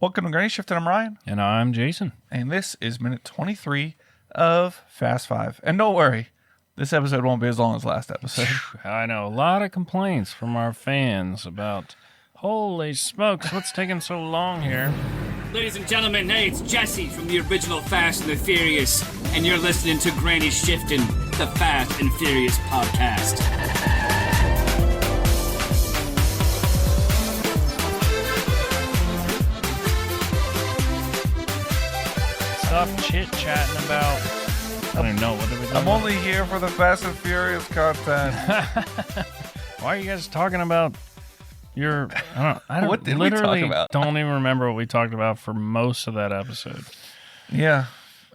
Welcome to Granny Shift, and I'm Ryan. And I'm Jason. And this is minute 23 of Fast 5. And don't worry, this episode won't be as long as last episode. I know, a lot of complaints from our fans about, holy smokes, what's taking so long here? Ladies and gentlemen, hey, it's Jesse from the original Fast and the Furious, and you're listening to Granny Shiftin', the Fast and Furious podcast. Stop chit-chatting about... I don't even know, what are we doing? I'm only here for the Fast and Furious content. Why are you guys talking about your... I don't What did we literally talk about? don't even remember what we talked about for most of that episode. Yeah.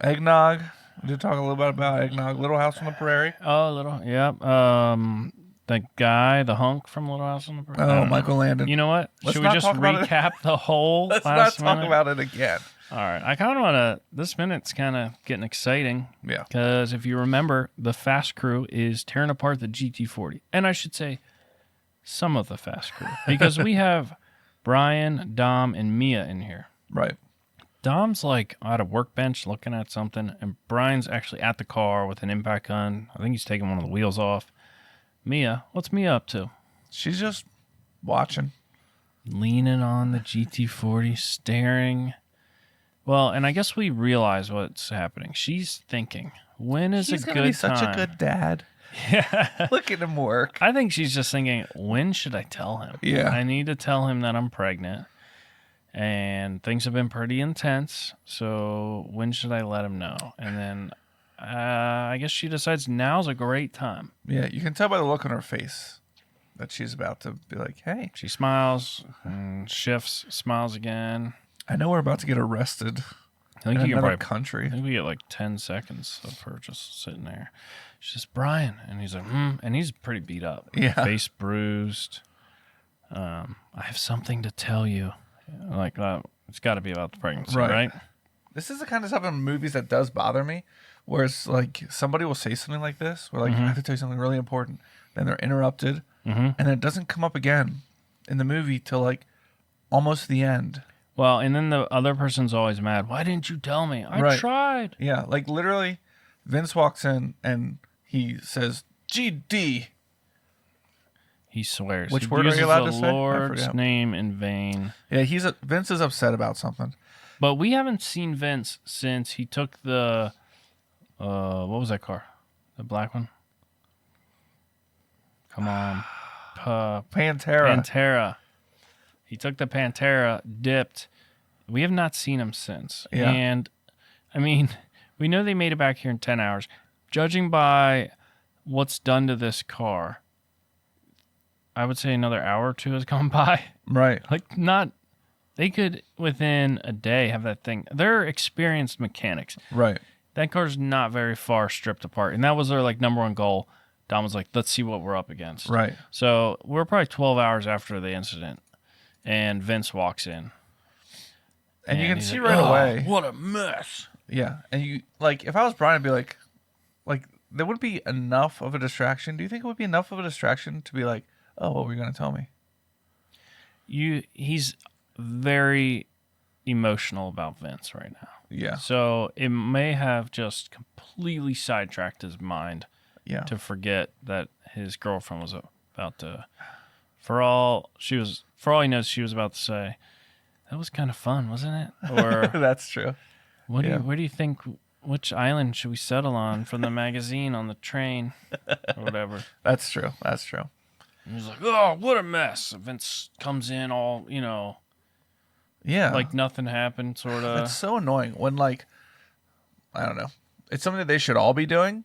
Eggnog. We did talk a little bit about Eggnog. Little House on the Prairie. Oh, yep. The guy, the hunk from Little House on the Prairie. Oh, Michael Landon. You know what? Let's Should we not just talk about it. recap the whole Let's not last talk minute? about it again. All right. I kind of want to... This minute's kind of getting exciting. Yeah. Because if you remember, the Fast crew is tearing apart the GT40. And I should say, some of the Fast crew. Because we have Brian, Dom, and Mia in here. Right. Dom's like at a workbench looking at something, and Brian's actually at the car with an impact gun. I think he's taking one of the wheels off. Mia, what's Mia up to? She's just watching. Leaning on the GT40, staring. Well, and I guess we realize what's happening. She's thinking, when is He's a gonna good be such time? a good dad. Yeah. Look at him work. I think she's just thinking, when should I tell him? Yeah. I need to tell him that I'm pregnant. And things have been pretty intense. So when should I let him know? And then I guess she decides now's a great time. Yeah, you can tell by the look on her face that she's about to be like, hey, She smiles, and shifts, smiles again. I know we're about to get arrested I think in you can another probably... country. I think we get like 10 seconds of her just sitting there. She's just, Brian. And he's like, and he's pretty beat up. Yeah. Face bruised. I have something to tell you. Like, it's got to be about the pregnancy, right? This is the kind of stuff in movies that does bother me, where it's like somebody will say something like this, where like, I have to tell you something really important. Then they're interrupted, and then it doesn't come up again in the movie till like almost the end. Well, and then the other person's always mad. Why didn't you tell me? I Right. tried. Yeah, like literally, Vince walks in and he says, GD. He swears. Which He word are you uses allowed the to say? I Lord's forget. name in vain. Yeah, Vince is upset about something. But we haven't seen Vince since he took the... what was that car? The black one? Come on. Pantera. He took the Pantera, dipped. We have not seen him since. Yeah. And, I mean, we know they made it back here in 10 hours. Judging by what's done to this car, I would say another hour or two has gone by. Right. Like, not... They could, within a day, have that thing. They're experienced mechanics. Right. That car's not very far stripped apart. And that was their, like, number one goal. Dom was like, let's see what we're up against. Right. So we're probably 12 hours after the incident. And Vince walks in. And you can he's see like, right "Oh, away. What a mess. Yeah. And you, like, if I was Brian, I'd be like, there would be enough of a distraction. Do you think it would be enough of a distraction to be like, oh, what were you going to tell me? He's very emotional about Vince right now. Yeah. So it may have just completely sidetracked his mind Yeah. to forget that his girlfriend was about to... For all he knows, she was about to say, that was kind of fun, wasn't it? Or, That's true. where Yeah. do you think, which island should we settle on from the magazine on the train? Or whatever. That's true. That's true. And he's like, oh, what a mess. Vince comes in all, Yeah. like nothing happened, sort of. It's so annoying when, like, I don't know. It's something that they should all be doing.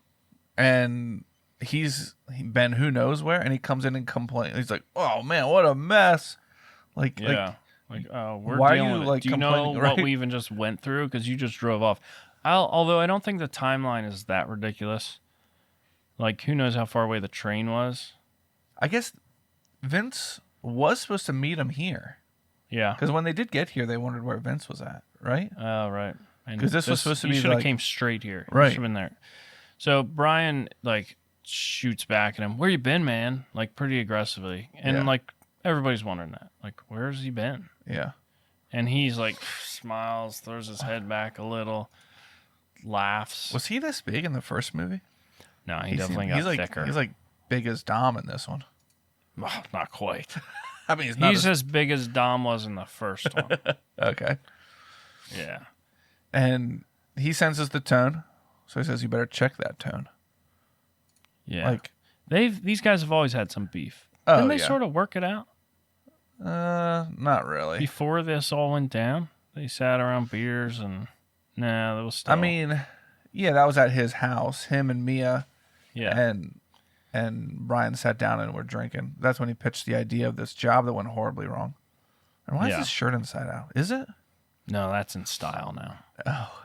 And he's been who knows where. And he comes in and complains. He's like, oh, man, what a mess. Like, Yeah. We're why are dealing you, with it. like, Do you know complaining, what right? we even just went through? Because you just drove off. Although I don't think the timeline is that ridiculous. Like, who knows how far away the train was? I guess Vince was supposed to meet him here. Yeah. Because when they did get here, they wondered where Vince was at, right? Oh, right. 'Cause this was supposed to be should have like- came straight here. Right. Should have been there. So Brian, like, shoots back at him. Where you been, man? Like, pretty aggressively. And, Yeah. like, everybody's wondering that. Like, where's he been? Yeah. And he's like, smiles, throws his head back a little, laughs. Was he this big in the first movie? No, he definitely got thicker. He's like big as Dom in this one. Well, not quite. I mean, he's as big as Dom was in the first one. Okay. Yeah. And he senses the tone, so he says, "You better check that tone." Yeah. Like these guys have always had some beef. Oh, Didn't they yeah. sort of work it out not really. before this all went down? They sat around beers and that was still. I mean, yeah, that was at his house. Him and Mia, yeah. and Ryan sat down and were drinking. That's when he pitched the idea of this job that went horribly wrong. And why is his shirt inside out? Is it? No, that's in style now. Oh.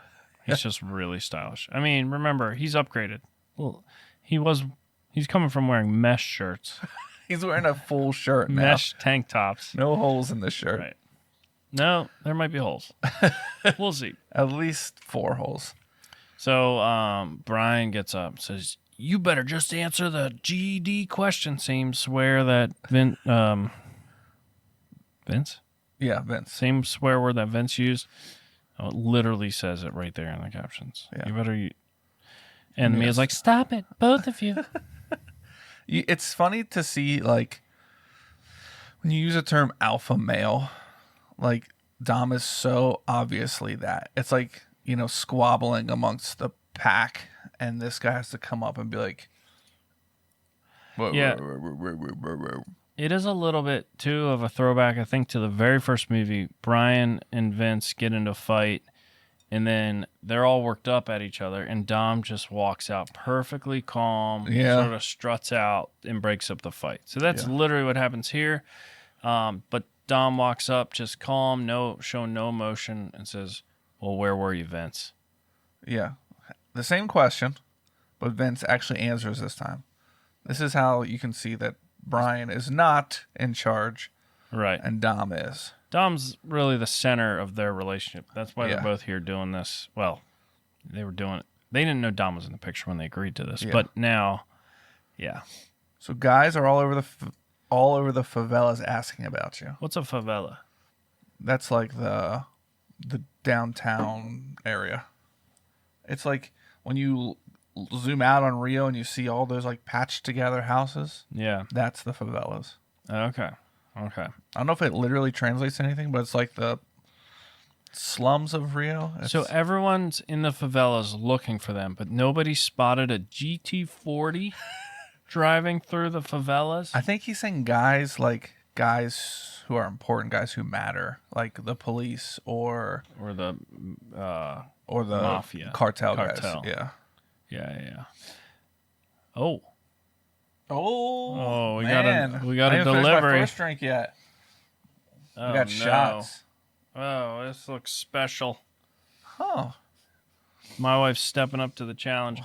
He's just really stylish. I mean, remember, he's upgraded. Well, he's coming from wearing mesh shirts. He's wearing a full shirt now. Mesh tank tops. No holes in the shirt. Right. No, there might be holes. We'll see. At least 4 holes. So Brian gets up, says, "You better just answer the GED question." Same swear that Vince? Yeah, Vince. Same swear word that Vince used. Oh, it literally says it right there in the captions. Yeah. You better. And Mia's like, "Stop it, both of you." It's funny to see, like, when you use the term alpha male, like, Dom is so obviously that. It's like, squabbling amongst the pack, and this guy has to come up and be like, Yeah. It is a little bit, too, of a throwback, I think, to the very first movie. Brian and Vince get into a fight, and then they're all worked up at each other, and Dom just walks out perfectly calm, sort of struts out, and breaks up the fight. So that's literally what happens here. But Dom walks up just calm, showing no emotion, and says, "Well, where were you, Vince?" Yeah. The same question, but Vince actually answers this time. This is how you can see that Brian is not in charge, right? And Dom is. Dom's really the center of their relationship. That's why they're both here doing this. Well, they were doing it. They didn't know Dom was in the picture when they agreed to this, but now, So guys are all over the favelas asking about you. What's a favela? That's like the downtown area. It's like when you zoom out on Rio and you see all those like patched together houses. Yeah, that's the favelas. Okay. I don't know if it literally translates to anything, but it's like the slums of Rio. So everyone's in the favelas looking for them, but nobody spotted a GT40 driving through the favelas? I think he's saying guys who are important, guys who matter, like the police or the mafia cartel guys. Yeah. Oh, we man. got a I haven't finished delivery. my first drink yet. Oh, we got shots. Oh, this looks special. Huh. My wife's stepping up to the challenge.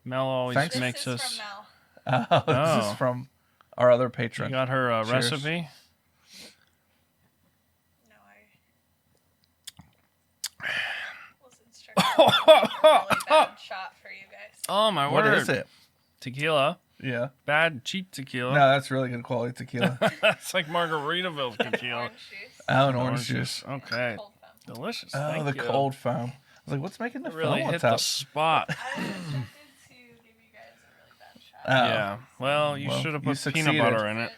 Mel always makes this us. From Mel. This is from our other patron. You got her Cheers. recipe? No, I was instructed on a really bad shot for you guys. Oh, my What word. is it? Tequila. Yeah. Bad, cheap tequila. No, that's really good quality tequila. That's like Margaritaville tequila. Orange juice. Oh, and orange juice. Okay. Cold foam. Delicious. Oh, Thank the you. cold foam. I was like, what's making the It really foam hit on the top? spot. I was instructed to give you guys a really bad shot. Oh. Yeah. Well, you should have you put peanut succeeded. butter in it.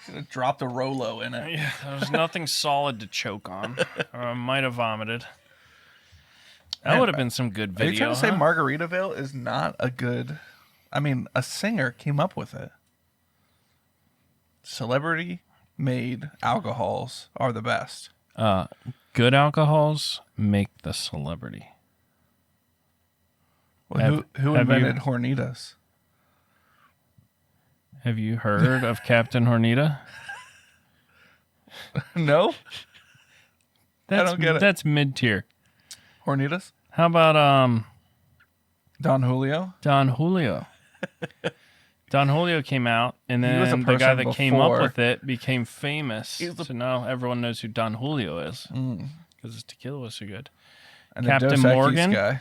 Should have dropped a Rolo in it. Yeah, there was nothing solid to choke on. Or I might have vomited. That would have been some good Are video. you trying to say huh? Margaritaville is not a good... I mean, a singer came up with it. Celebrity-made alcohols are the best. Good alcohols make the celebrity. Well, who have invented you- Hornitas? Have you heard of Captain Hornita? No? don't get it. That's mid-tier. Hornitas? How about Don Julio? Don Julio? Don Julio came out, and He was a then the guy person that came up before. with it became famous. He was the- So now everyone knows who Don Julio is because his tequila was so good. And Captain the Dos Equis Morgan? guy.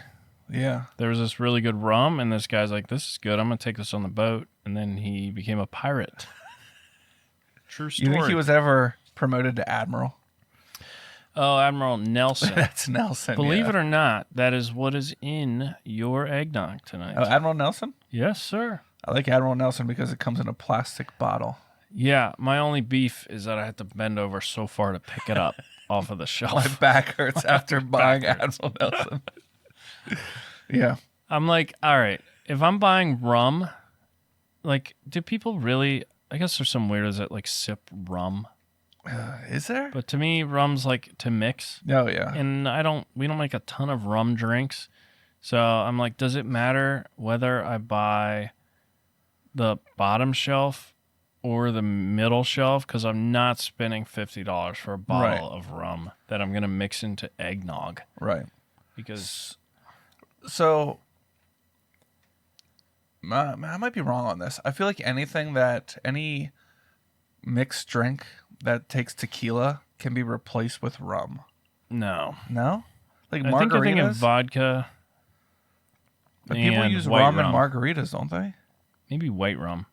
Yeah. There was this really good rum, and this guy's like, "This is good. I'm gonna take this on the boat," and then he became a pirate. True story. You think he was ever promoted to admiral? Oh, Admiral Nelson. That's Nelson. Believe it or not, that is what is in your eggnog tonight. Oh, Admiral Nelson? Yes, sir. I like Admiral Nelson because it comes in a plastic bottle. Yeah, my only beef is that I had to bend over so far to pick it up off of the My shelf. back hurts after buying Admiral Nelson. Yeah. I'm like, all right, if I'm buying rum, like, do people really? I guess there's some weirdos that like sip rum. Is there? But to me, rum's like to mix. Oh, yeah. And we don't make a ton of rum drinks. So I'm like, does it matter whether I buy the bottom shelf or the middle shelf? Because I'm not spending $50 for a bottle of rum that I'm going to mix into eggnog. Right. Because... So, I might be wrong on this. I feel like any mixed drink that takes tequila can be replaced with rum. No. No? Like I margaritas? think I'm thinking vodka. But people use white rum in margaritas, don't they? Maybe white rum,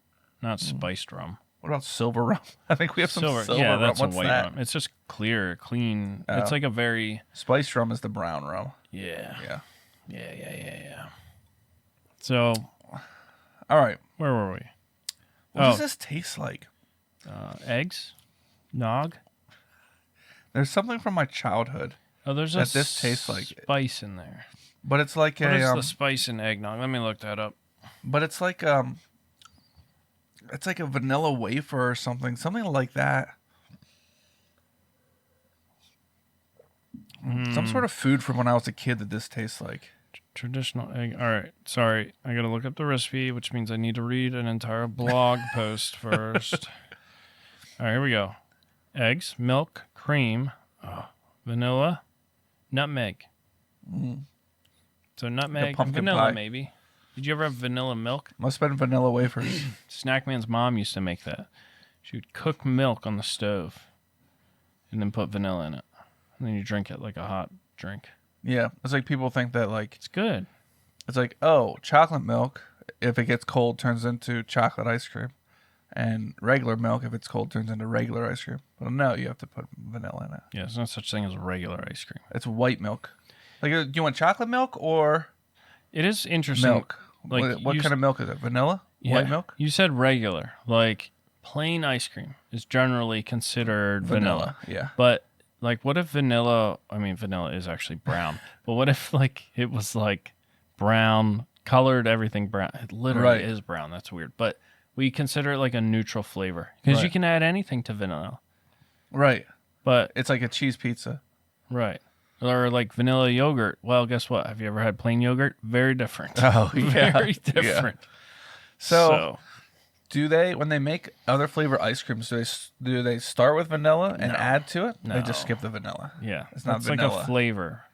not spiced rum. What about silver rum? I think we have some silver rum. Yeah, that's What's a white that? rum. It's just clear, clean. Oh. It's like a very... Spiced rum is the brown rum. Yeah. Yeah. So, all right. where were we? What does this taste like? Eggs? Nog? There's something from my childhood, Oh, there's that this tastes like spice in there. but it's like What is a the spice in eggnog? Let me look that up. but it's like a vanilla wafer or something like that. Some sort of food from when I was a kid that this tastes like. Traditional egg. All right. Sorry. I got to look up the recipe, which means I need to read an entire blog post first. All right. Here we go. Eggs, milk, cream, vanilla, nutmeg. So nutmeg, pumpkin vanilla pie. maybe. Did you ever have vanilla milk? Must have been vanilla wafers. Snackman's mom used to make that. She would cook milk on the stove and then put vanilla in it. And then you drink it like a hot drink. Yeah, it's like people think that like It's good. it's like, oh, chocolate milk if it gets cold turns into chocolate ice cream, and regular milk if it's cold turns into regular ice cream. But no, you have to put vanilla in it. Yeah, there's no such thing as regular ice cream. It's white milk. Like, do you want chocolate milk or It is interesting. milk? Like, What kind of milk is it? Vanilla? Yeah, White milk? You said regular. Like plain ice cream is generally considered vanilla. Yeah. But like what if vanilla is actually brown. But what if like it was like brown, colored everything brown. It literally is brown. That's weird. But we consider it like a neutral flavor because you can add anything to vanilla. Right. But It's like a cheese pizza. right. Or like vanilla yogurt. Well, guess what? Have you ever had plain yogurt? Very different. Oh, yeah. Very different. So do they, when they make other flavor ice creams, do they start with vanilla and add to it? No. They just skip the vanilla. yeah, It's not like vanilla. a flavor.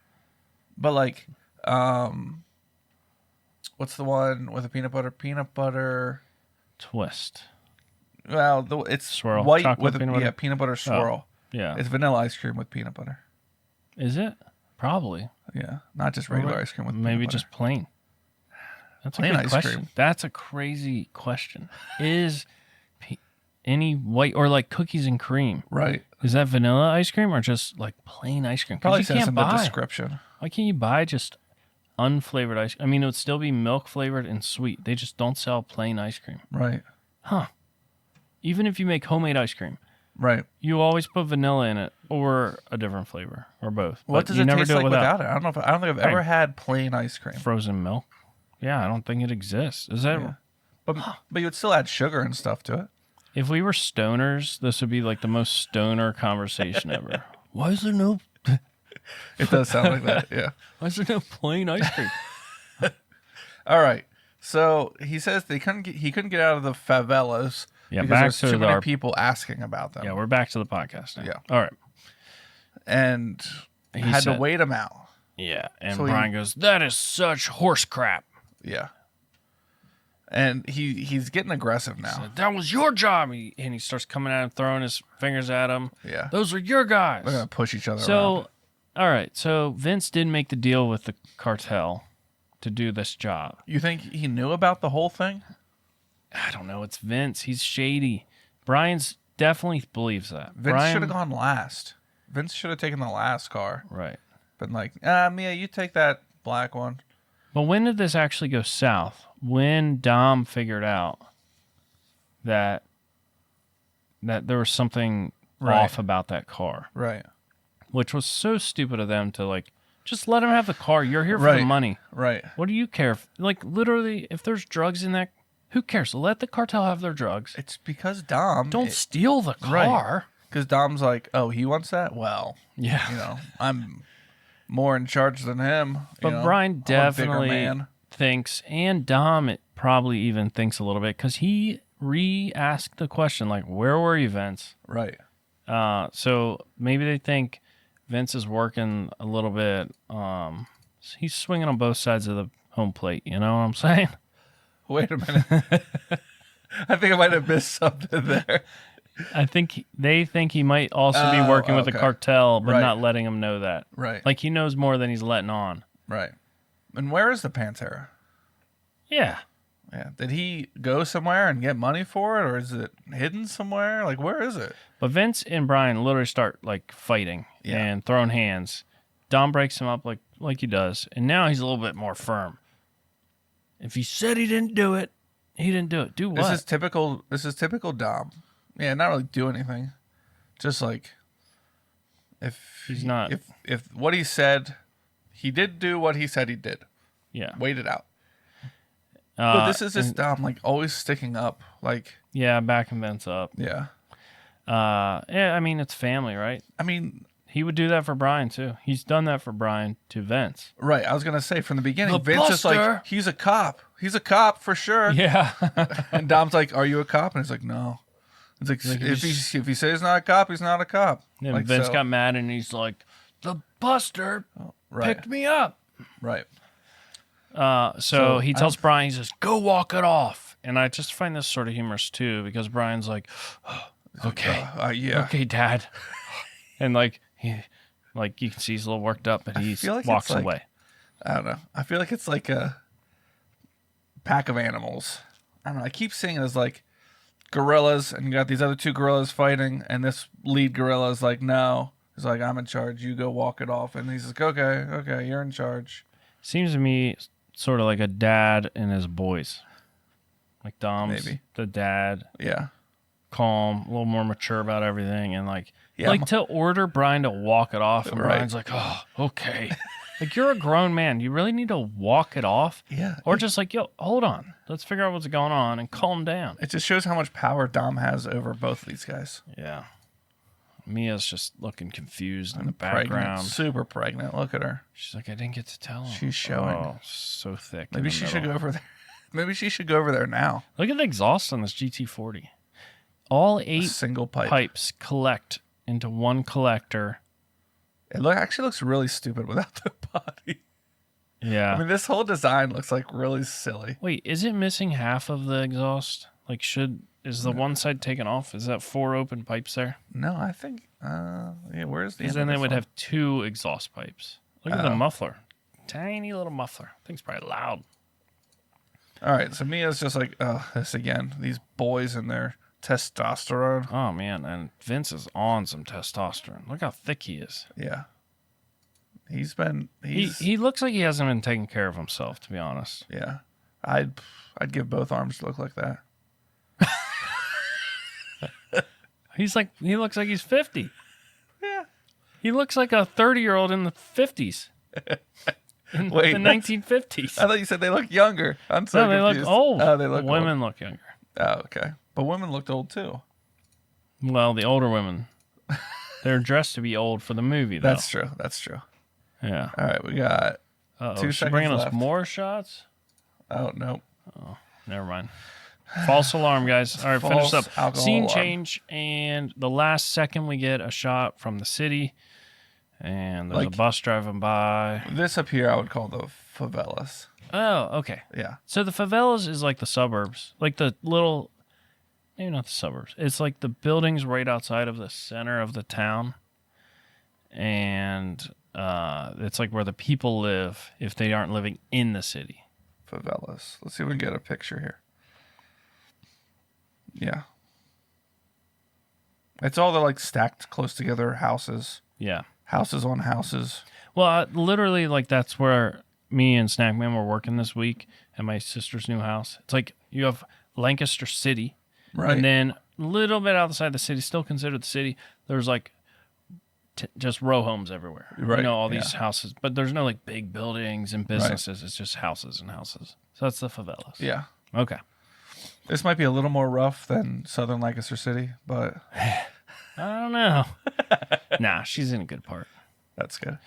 But like, what's the one with the peanut butter? Peanut butter. Twist. Well, it's Swirl. white Chocolate with peanut butter? peanut butter swirl. Yeah. It's vanilla ice cream with peanut butter. Is it? Probably. Yeah, not just regular ice cream with Maybe peanut butter. just plain. That's Plain a good ice question. cream. That's a crazy question. Is any white or like cookies and cream? Right. Is that vanilla ice cream or just like plain ice cream? 'Cause Probably you says can't in the buy. description. Why can't you buy just unflavored ice cream? I mean, it would still be milk flavored and sweet. They just don't sell plain ice cream. Right. Even if you make homemade ice cream, Right. you always put vanilla in it or a different flavor or both. What But does you it never taste do like it without it? I don't think I've ever had plain ice cream. frozen milk. Yeah, I don't think it exists. Is that? Yeah. But you would still add sugar and stuff to it. If we were stoners, this would be like the most stoner conversation ever. Why is there no? It does sound like that. Yeah. Why is there no plain ice cream? All right. So he says he couldn't get out of the favelas Yeah, because back there's to too many our- people asking about them. Yeah, we're back to the podcast now. Yeah. All right. And He had to said- wait him out. Yeah, and So Brian goes, "That is such horse crap." Yeah. And he's getting aggressive now. That was your job. And he starts coming at him, throwing his fingers at him. Yeah. Those are your guys. They're gonna push each other around. So, all right. So Vince did make the deal with the cartel to do this job. You think he knew about the whole thing? I don't know. It's Vince. He's shady. Brian's definitely believes that. Vince Brian, should have gone last. Vince should have taken the last car. Right. Been like, Mia, you take that black one. But when did this actually go south? When Dom figured out that there was something off about that car. Right. Which was so stupid of them to, like, just let him have the car. You're here for the money. Right. What do you care? Like, literally, if there's drugs in that, who cares? Let the cartel have their drugs. It's because Dom... Don't steal the car. Because Dom's like, oh, he wants that? Well, yeah. I'm more in charge than him. But Brian definitely thinks, and Dom it probably even thinks a little bit, because he re-asked the question, like, where were you, Vince? Right. So maybe they think Vince is working a little bit. He's swinging on both sides of the home plate. You know what I'm saying? Wait a minute. I think I might have missed something there. I think they think he might also be working with the cartel, but not letting him know that. Right. Like he knows more than he's letting on. Right. And where is the Pantera? Yeah. Yeah. Did he go somewhere and get money for it, or is it hidden somewhere? Like, where is it? But Vince and Brian literally start like fighting and throwing hands. Dom breaks him up like he does, and now he's a little bit more firm. If he said he didn't do it, he didn't do it. Do what? This is typical Dom. Yeah, not really do anything. Just like if he's not if what he said, he did do what he said he did. Yeah. Wait it out. But this is just Dom, like always sticking up. Like backing Vince up. Yeah. I mean it's family, right? I mean he would do that for Brian too. He's done that for Brian to Vince. Right. I was gonna say from the beginning, The Vince is like, he's a cop. He's a cop for sure. Yeah. And Dom's like, are you a cop? And he's like, no. It's like if he says he's not a cop, he's not a cop. And like, Vince got mad and he's like, the buster picked me up. Right. So he tells Brian, he says, go walk it off. And I just find this sort of humorous too, because Brian's like, okay. Yeah. Okay, Dad. And like you can see he's a little worked up, but he walks away. I don't know. I feel like it's like a pack of animals. I don't know. I keep seeing it as like gorillas, and you got these other two gorillas fighting, and this lead gorilla is like, no. He's like, I'm in charge. You go walk it off. And he's like, okay, you're in charge. Seems to me sort of like a dad and his boys. Like Dom's the dad. Yeah. Calm, a little more mature about everything, and to order Brian to walk it off, and Brian's like, oh, okay. Like, you're a grown man. You really need to walk it off? Yeah. Or just like, yo, hold on. Let's figure out what's going on and calm down. It just shows how much power Dom has over both of these guys. Yeah. Mia's just looking confused in the background. Super pregnant. Look at her. She's like, I didn't get to tell him. She's showing. Oh, so thick. Maybe she should go over there. Maybe she should go over there now. Look at the exhaust on this GT40. All 8 single pipes collect into one collector. It actually looks really stupid without the body. Yeah. I mean, this whole design looks like really silly. Wait, is it missing half of the exhaust? Like, is the one side taken off? Is that 4 open pipes there? No, I think, where's the Because then they would have 2 exhaust pipes. Look at the muffler. Tiny little muffler. Thing's probably loud. All right, so Mia's just like, oh, this again. These boys and their testosterone. Oh, man, and Vince is on some testosterone. Look how thick he is. Yeah. He looks like he hasn't been taking care of himself, to be honest. Yeah. I'd give both arms to look like that. He looks like he's 50. Yeah. He looks like a 30-year-old in the 50s. In the 1950s. I thought you said they look younger. I'm so confused. They look old. Oh, they look Women old. look younger. Oh, okay. But women looked old too. Well, the older women. They're dressed to be old for the movie, though. That's true. That's true. Yeah. All right, we got 2 seconds bringing left. us more shots? Oh, no. Oh, never mind. False alarm, guys. All right, finish up. Scene alarm. change, and the last second we get a shot from the city, and there's a bus driving by. This up here I would call the favelas. Oh, okay. Yeah. So the favelas is like the suburbs, like the little, maybe not the suburbs. It's like the buildings right outside of the center of the town, and it's like where the people live if they aren't living in the city. Favelas. Let's see if we can get a picture here. Yeah. It's all the like stacked close together houses. Yeah. Houses on houses. Well, literally, like, that's where me and Snackman were working this week at my sister's new house. It's like you have Lancaster City, Right. and then a little bit outside the city, still considered the city, there's like just row homes everywhere. Right. You know, all these houses, but there's no like big buildings and businesses. Right. It's just houses and houses. So that's the favelas. Yeah. Okay. This might be a little more rough than Southern Lancaster City, but I don't know. Nah, she's in a good part. That's good.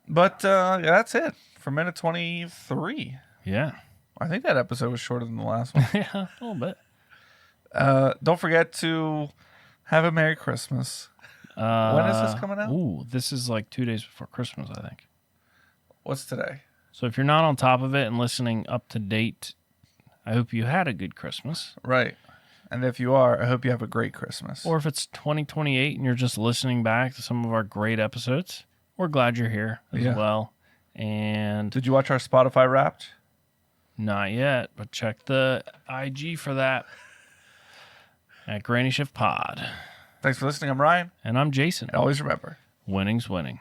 But yeah, that's it for minute 23. Yeah. I think that episode was shorter than the last one. Yeah, a little bit. Don't forget to have a Merry Christmas. When is this coming out? Ooh, this is like 2 days before Christmas, I think. What's today? So if you're not on top of it and listening up to date, I hope you had a good Christmas. Right. And if you are, I hope you have a great Christmas. Or if it's 2028 and you're just listening back to some of our great episodes, we're glad you're here as well. And did you watch our Spotify Wrapped? Not yet, but check the IG for that at Granny Shift Pod. Thanks for listening. I'm Ryan. And I'm Jason. And always remember, winning's winning.